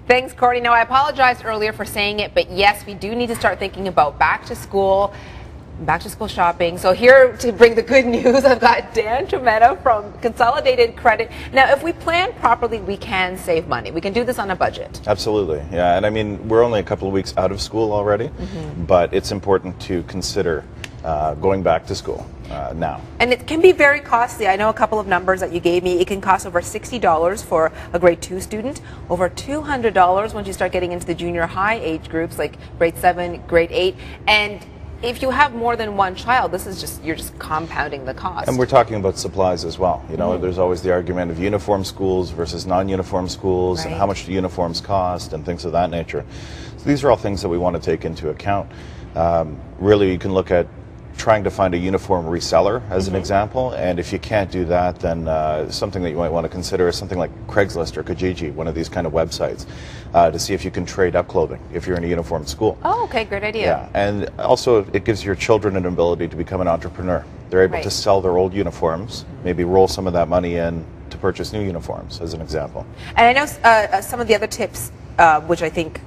Thanks, Courtney. Now, I apologized earlier for saying it, but yes, we do need to start thinking about back to school shopping. So here to bring the good news, I've got Dan Tremetta from Consolidated Credit. Now, if we plan properly, we can save money. We can do this on a budget. Absolutely, yeah. And I mean, we're only a couple of weeks out of school already, but it's important to consider going back to school now. And it can be very costly. I know a couple of numbers that you gave me. It can cost over $60 for a grade 2 student, over $200 once you start getting into the junior high age groups like grade 7, grade 8. And if you have more than one child, you're just compounding the cost. And we're talking about supplies as well. You know, there's always the argument of uniform schools versus non-uniform schools, and how much do uniforms cost and things of that nature. So these are all things that we want to take into account. Really, you can look at trying to find a uniform reseller as an example, and if you can't do that, then something that you might want to consider is something like Craigslist or Kijiji, one of these kind of websites, to see if you can trade up clothing if you're in a uniform school. Oh, okay, great idea. Yeah, and also it gives your children an ability to become an entrepreneur. They're able to sell their old uniforms, maybe roll some of that money in to purchase new uniforms, as an example. And I know some of the other tips, which I think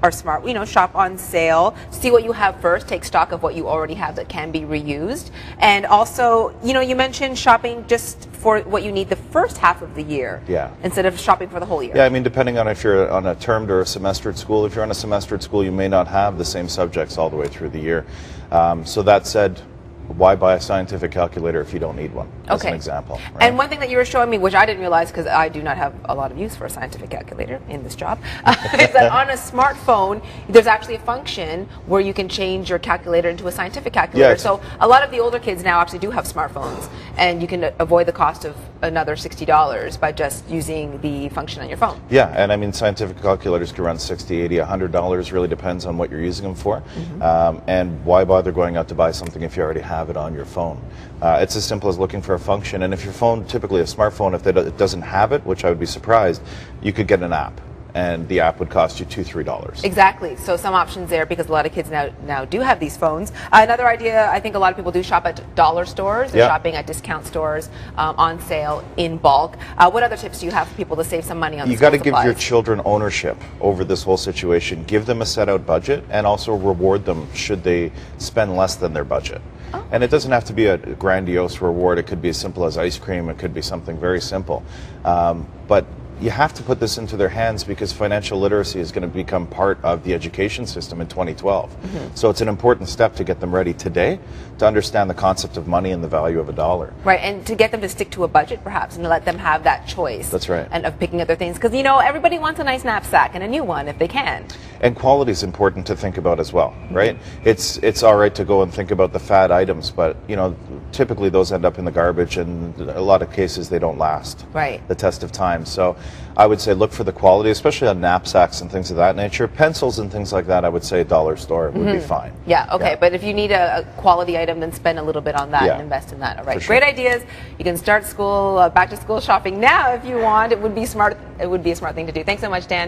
are smart, shop on sale, see what you have first, take stock of what you already have that can be reused. And also, you mentioned shopping just for what you need the first half of the year, instead of shopping for the whole year. Yeah, I mean, depending on if you're on a termed or a semestered school. If you're on a semestered school, you may not have the same subjects all the way through the year. So that said, why buy a scientific calculator if you don't need one, as an example. Right? And one thing that you were showing me, which I didn't realize because I do not have a lot of use for a scientific calculator in this job, is that on a smartphone, there's actually a function where you can change your calculator into a scientific calculator. Yes. So a lot of the older kids now actually do have smartphones, and you can avoid the cost of another $60 by just using the function on your phone. Yeah, and I mean, scientific calculators can run $60, $80, $100, really depends on what you're using them for. And why bother going out to buy something if you already have it on your phone? It's as simple as looking for a function, and if your phone, typically a smartphone, if it doesn't have it, which I would be surprised, you could get an app, and the app would cost you $2, $3. Exactly. So some options there, because a lot of kids now do have these phones. Another idea, I think a lot of people do shop at dollar stores. They're shopping at discount stores on sale in bulk. What other tips do you have for people to save some money on? You got to give your children ownership over this whole situation. Give them a set out budget, and also reward them should they spend less than their budget. And it doesn't have to be a grandiose reward. It could be as simple as ice cream. It could be something very simple. But you have to put this into their hands because financial literacy is going to become part of the education system in 2012. So it's an important step to get them ready today to understand the concept of money and the value of a dollar. Right, and to get them to stick to a budget perhaps and to let them have that choice. That's right. And of picking other things. Because, everybody wants a nice knapsack and a new one if they can. And quality is important to think about as well, right? It's all right to go and think about the fad items, but, typically those end up in the garbage, and in a lot of cases they don't last the test of time. So I would say look for the quality, especially on knapsacks and things of that nature. Pencils and things like that, I would say a dollar store would be fine. Yeah, okay. Yeah. But if you need a quality item, then spend a little bit on that and invest in that. All right, great ideas. You can start back to school shopping now if you want. It would be smart. It would be a smart thing to do. Thanks so much, Dan.